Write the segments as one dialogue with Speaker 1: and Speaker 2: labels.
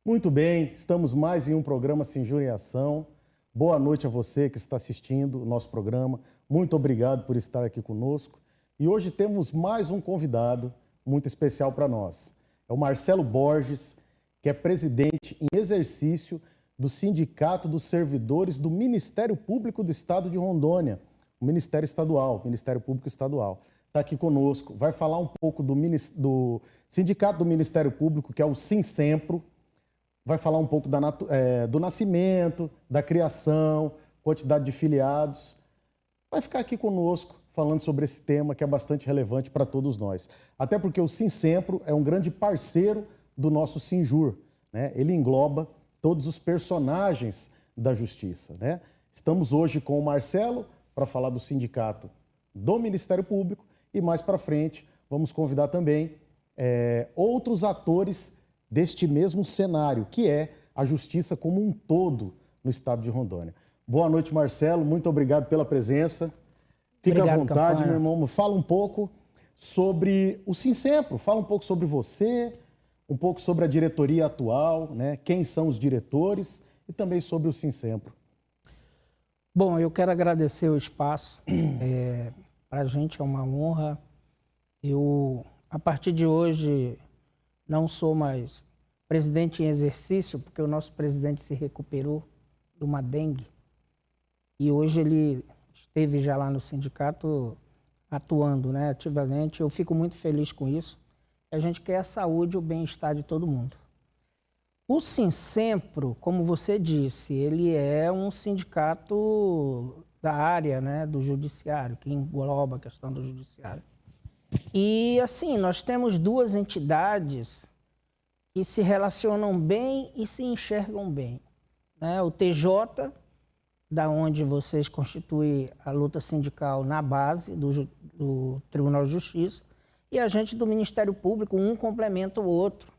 Speaker 1: Muito bem, estamos mais em um programa Sinjur em Ação. Boa noite a você que está assistindo o nosso programa. Muito obrigado por estar aqui conosco. E hoje temos mais um convidado muito especial para nós. É o Marcelo Borges, que é presidente em exercício do Sindicato dos Servidores do Ministério Público do Estado de Rondônia, o Ministério Estadual, Ministério Público Estadual. Está aqui conosco, vai falar um pouco do Sindicato do Ministério Público, que é o Sinsempro, vai falar um pouco do nascimento, da criação, quantidade de filiados. Vai ficar aqui conosco falando sobre esse tema que é bastante relevante para todos nós. Até porque o Sinsempro é um grande parceiro do nosso Sinjur, né? Ele engloba todos os personagens da justiça, né? Estamos hoje com o Marcelo para falar do sindicato do Ministério Público e mais para frente vamos convidar também outros atores deste mesmo cenário, que é a justiça como um todo no estado de Rondônia. Boa noite, Marcelo. Muito obrigado pela presença. Fica à vontade, meu irmão. Fala um pouco sobre o Sinsempro. Fala um pouco sobre você, um pouco sobre a diretoria atual, né? Quem são os diretores e também sobre o Sinsempro.
Speaker 2: Bom, eu quero agradecer o espaço. Para a gente é uma honra. Eu, a partir de hoje, não sou mais presidente em exercício, porque o nosso presidente se recuperou de uma dengue. E hoje ele esteve já lá no sindicato atuando, né, ativamente. Eu fico muito feliz com isso. A gente quer a saúde e o bem-estar de todo mundo. O Sinsempro, como você disse, ele é um sindicato da área, né, do judiciário, que engloba a questão do judiciário. E, assim, nós temos duas entidades que se relacionam bem e se enxergam bem, né? O TJ, da onde vocês constituem a luta sindical na base do Tribunal de Justiça, e a gente do Ministério Público, um complementa o outro.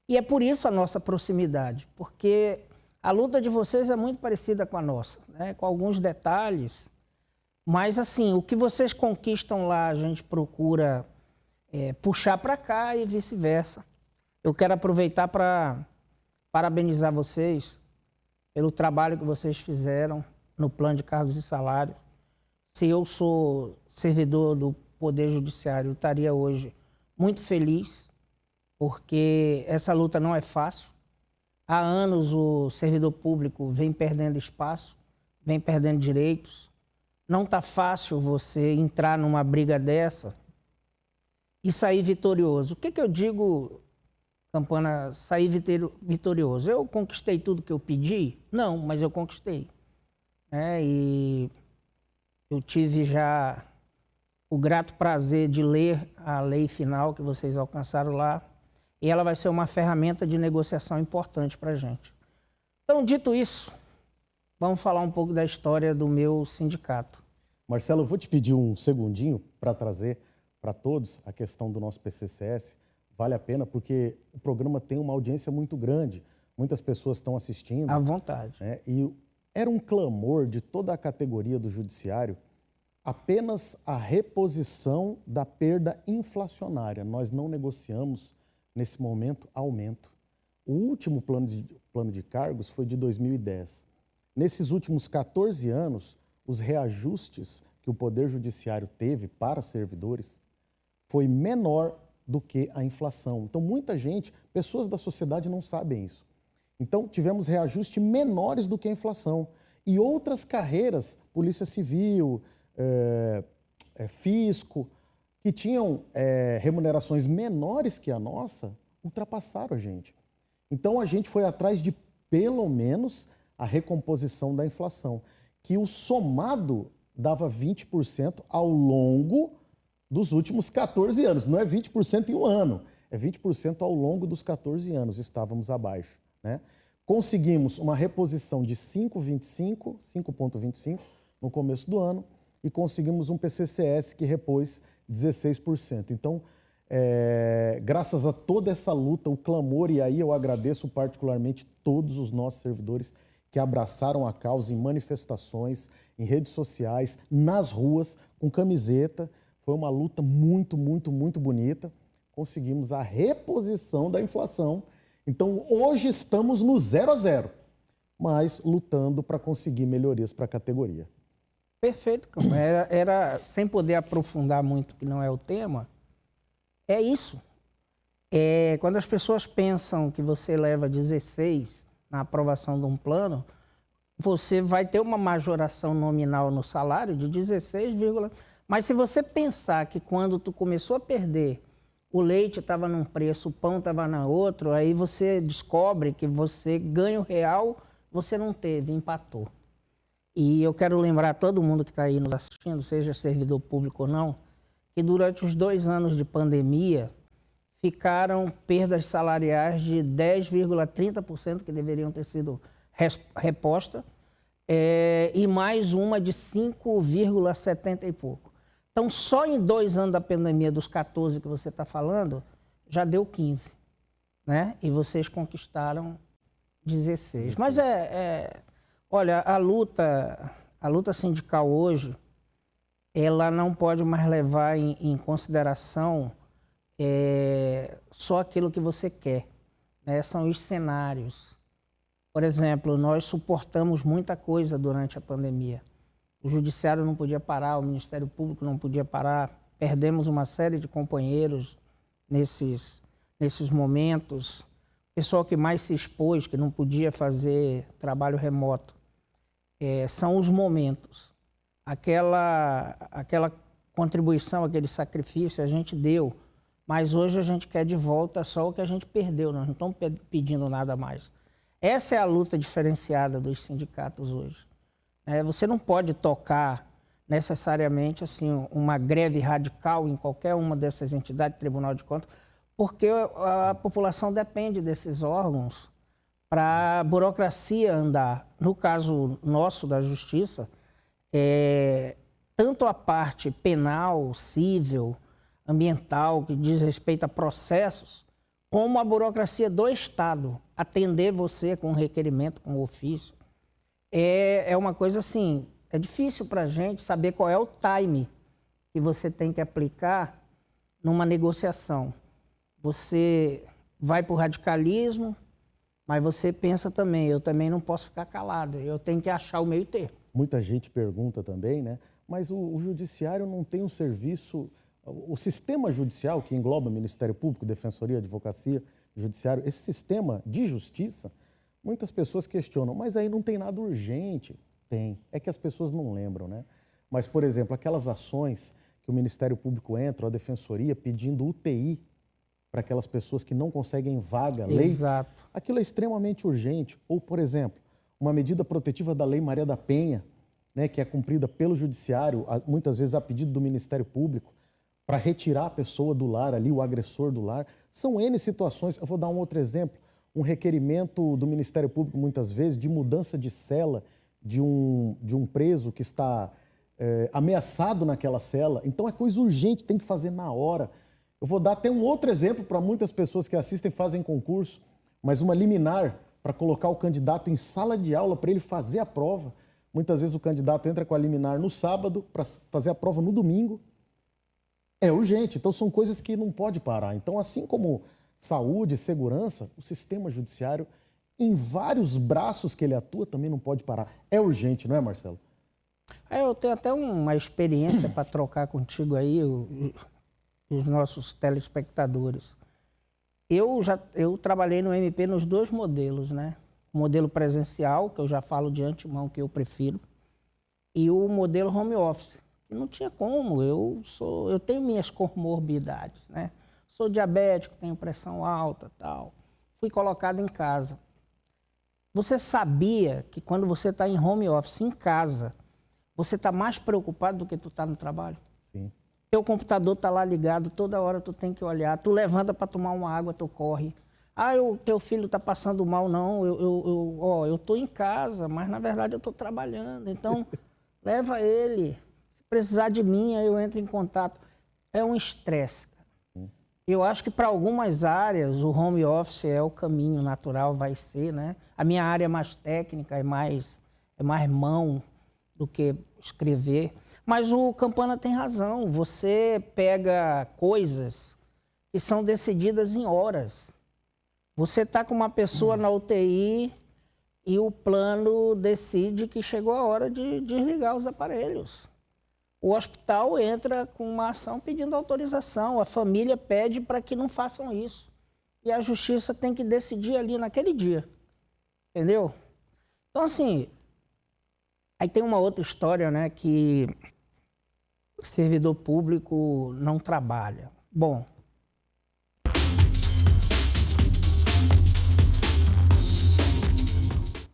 Speaker 2: E é por isso a nossa proximidade, porque a luta de vocês é muito parecida com a nossa, né? Com alguns detalhes, mas assim, o que vocês conquistam lá, a gente procura puxar para cá e vice-versa. Eu quero aproveitar para parabenizar vocês pelo trabalho que vocês fizeram no plano de cargos e salários. Se eu sou servidor do Poder Judiciário, eu estaria hoje muito feliz, porque essa luta não é fácil. Há anos o servidor público vem perdendo espaço, vem perdendo direitos. Não está fácil você entrar numa briga dessa e sair vitorioso. O que eu digo, Campana, sair vitorioso? Eu conquistei tudo que eu pedi? Não, mas eu conquistei. E eu tive já o grato prazer de ler a lei final que vocês alcançaram lá, e ela vai ser uma ferramenta de negociação importante para a gente. Então, dito isso, vamos falar um pouco da história do meu sindicato.
Speaker 1: Marcelo, eu vou te pedir um segundinho para trazer para todos a questão do nosso PCCS. Vale a pena, porque o programa tem uma audiência muito grande, muitas pessoas estão assistindo.
Speaker 2: À vontade.
Speaker 1: Né? E era um clamor de toda a categoria do judiciário apenas a reposição da perda inflacionária. Nós não negociamos, nesse momento, aumento. O último plano de cargos foi de 2010. Nesses últimos 14 anos, os reajustes que o Poder Judiciário teve para servidores foi menor do que a inflação. Então, muita gente, pessoas da sociedade não sabem isso. Então, tivemos reajustes menores do que a inflação. E outras carreiras, Polícia Civil, Fisco, que tinham remunerações menores que a nossa, ultrapassaram a gente. Então, a gente foi atrás de, pelo menos, a recomposição da inflação, que o somado dava 20% ao longo dos últimos 14 anos. Não é 20% em um ano, é 20% ao longo dos 14 anos, estávamos abaixo, né? Conseguimos uma reposição de 5,25 no começo do ano e conseguimos um PCCS que repôs 16%. Então, graças a toda essa luta, o clamor, e aí eu agradeço particularmente todos os nossos servidores que abraçaram a causa em manifestações, em redes sociais, nas ruas, com camiseta. Foi uma luta muito, muito, muito bonita. Conseguimos a reposição da inflação Então, hoje estamos no 0-0, mas lutando para conseguir melhorias para a categoria.
Speaker 2: Perfeito, Cão. Era, sem poder aprofundar muito, que não é o tema, é isso. Quando as pessoas pensam que você leva 16 na aprovação de um plano, você vai ter uma majoração nominal no salário de 16, mas se você pensar que quando tu começou a perder, o leite estava num preço, o pão estava na outro, aí você descobre que você ganho real, você não teve, empatou. E eu quero lembrar todo mundo que está aí nos assistindo, seja servidor público ou não, que durante os 2 anos de pandemia, ficaram perdas salariais de 10,30% que deveriam ter sido reposta, e mais uma de 5,70 e pouco. Então, só em 2 anos da pandemia, dos 14 que você está falando, já deu 15, né? E vocês conquistaram 16. Mas olha, a luta sindical hoje, ela não pode mais levar em consideração só aquilo que você quer, né? São os cenários. Por exemplo, nós suportamos muita coisa durante a pandemia. O judiciário não podia parar, o Ministério Público não podia parar, perdemos uma série de companheiros nesses momentos. O pessoal que mais se expôs, que não podia fazer trabalho remoto, são os momentos. Aquela contribuição, aquele sacrifício a gente deu, mas hoje a gente quer de volta só o que a gente perdeu, nós não estamos pedindo nada mais. Essa é a luta diferenciada dos sindicatos hoje. Você não pode tocar necessariamente assim, uma greve radical em qualquer uma dessas entidades, Tribunal de Contas, porque a população depende desses órgãos para a burocracia andar. No caso nosso da Justiça, tanto a parte penal, civil, ambiental, que diz respeito a processos, como a burocracia do Estado, atender você com requerimento, com ofício. É uma coisa assim, é difícil para a gente saber qual é o time que você tem que aplicar numa negociação. Você vai para o radicalismo, mas você pensa também, eu também não posso ficar calado, eu tenho que achar o meio termo.
Speaker 1: Muita gente pergunta também, né? Mas o judiciário não tem um serviço... O sistema judicial, que engloba Ministério Público, Defensoria, Advocacia, Judiciário, esse sistema de justiça, muitas pessoas questionam, mas aí não tem nada urgente. Tem. É que as pessoas não lembram, né? Mas, por exemplo, aquelas ações que o Ministério Público entra, a Defensoria, pedindo UTI para aquelas pessoas que não conseguem vaga, leito.
Speaker 2: Exato.
Speaker 1: Aquilo é extremamente urgente. Ou, por exemplo, uma medida protetiva da Lei Maria da Penha, né, que é cumprida pelo Judiciário, muitas vezes a pedido do Ministério Público, para retirar a pessoa do lar ali, o agressor do lar. São N situações. Eu vou dar um outro exemplo. Um requerimento do Ministério Público, muitas vezes, de mudança de cela de um preso que está ameaçado naquela cela. Então, é coisa urgente, tem que fazer na hora. Eu vou dar até um outro exemplo para muitas pessoas que assistem e fazem concurso, mas uma liminar para colocar o candidato em sala de aula para ele fazer a prova. Muitas vezes o candidato entra com a liminar no sábado para fazer a prova no domingo. É urgente, então são coisas que não pode parar. Então, assim como saúde, segurança, o sistema judiciário, em vários braços que ele atua, também não pode parar. É urgente, não é, Marcelo?
Speaker 2: Eu tenho até uma experiência para trocar contigo aí, os nossos telespectadores. Eu trabalhei no MP nos 2 modelos, né? O modelo presencial, que eu já falo de antemão que eu prefiro, e o modelo home office. Não tinha como, eu tenho minhas comorbidades, né? Sou diabético, tenho pressão alta, tal. Fui colocado em casa. Você sabia que quando você está em home office, em casa, você está mais preocupado do que tu está no trabalho?
Speaker 1: Sim.
Speaker 2: Teu computador está lá ligado, toda hora tu tem que olhar. Tu levanta para tomar uma água, tu corre. Teu filho está passando mal, não. Eu estou em casa, mas na verdade eu estou trabalhando. Então, leva ele. Precisar de mim, aí eu entro em contato. É um estresse. Eu acho que para algumas áreas o home office é o caminho natural, vai ser, né? A minha área é mais técnica, é mais mão do que escrever. Mas o Campana tem razão. Você pega coisas que são decididas em horas. Você está com uma pessoa na UTI e o plano decide que chegou a hora de desligar os aparelhos. O hospital entra com uma ação pedindo autorização, a família pede para que não façam isso. E a justiça tem que decidir ali naquele dia, entendeu? Então, assim, aí tem uma outra história, né, que o servidor público não trabalha. Bom,